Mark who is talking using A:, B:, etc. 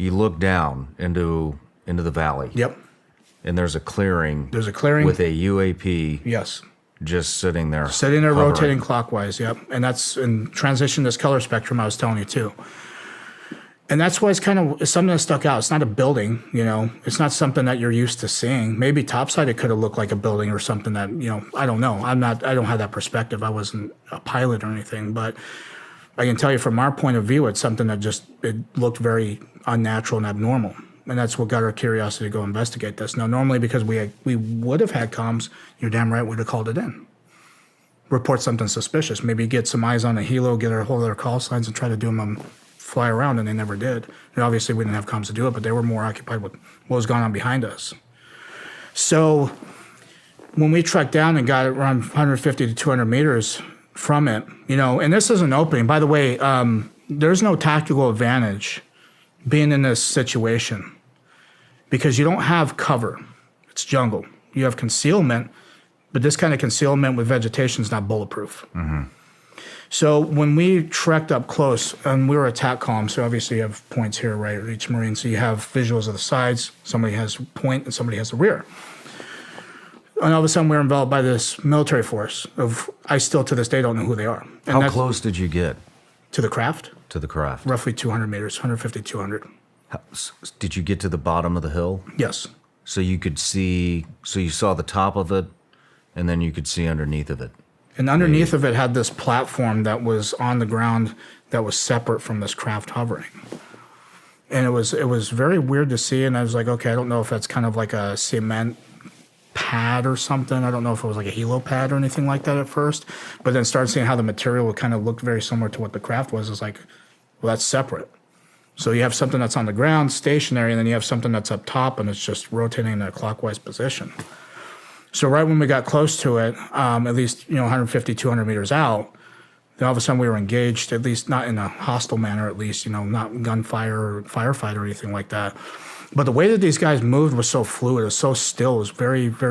A: You look down into the valley.
B: Yep.
A: And there's a clearing.
B: There's a clearing.
A: With a UAP.
B: Yes.
A: Just sitting there.
B: Sitting there,
A: hovering.
B: rotating clockwise, yep. And that's in transition, this color spectrum I was telling you too. And that's why it's something that stuck out. It's not a building, you know. It's not something that you're used to seeing. Maybe topside it could have looked like a building or something that, you know, I don't know. I don't have that perspective. I wasn't a pilot or anything. But I can tell you from our point of view, it's something that it looked very unnatural and abnormal. And that's what got our curiosity to go investigate this. Now, normally because we would have had comms, you're damn right we'd have called it in. Report something suspicious. Maybe get some eyes on a helo, get a hold of their call signs and try to do them fly around, and they never did. And obviously we didn't have comms to do it, but they were more occupied with what was going on behind us. So when we trekked down and got around 150 to 200 meters from it, you know, and this is an opening. By the way, there's no tactical advantage being in this situation because you don't have cover. It's jungle. You have concealment, but this kind of concealment with vegetation is not bulletproof. Mm-hmm. So when we trekked up close, and we were attack column, so obviously you have points here, right, at each Marine. So you have visuals of the sides, somebody has point, and somebody has the rear. And all of a sudden we're enveloped by this military force of, I still to this day don't know who they are. And
A: how close did you get?
B: To the craft?
A: To the craft.
B: Roughly 200 meters, 150, 200.
A: Did you get to the bottom of the hill?
B: Yes.
A: So you could see, so you saw the top of it, and then you could see underneath of it.
B: And underneath of it had this platform that was on the ground that was separate from this craft hovering. And it was very weird to see, and I was like, okay, I don't know if that's kind of like a cement pad or something. I don't know if it was like a helo pad or anything like that at first, but then started seeing how the material kind of looked very similar to what the craft was. It's like, well, that's separate. So you have something that's on the ground, stationary, and then you have something that's up top, and it's just rotating in a clockwise position. So right when we got close to it, at least 150, 200 meters out, then all of a sudden we were engaged, at least not in a hostile manner, at least, not gunfire or firefight or anything like that. But the way that these guys moved was so fluid, it was so still, it was very, very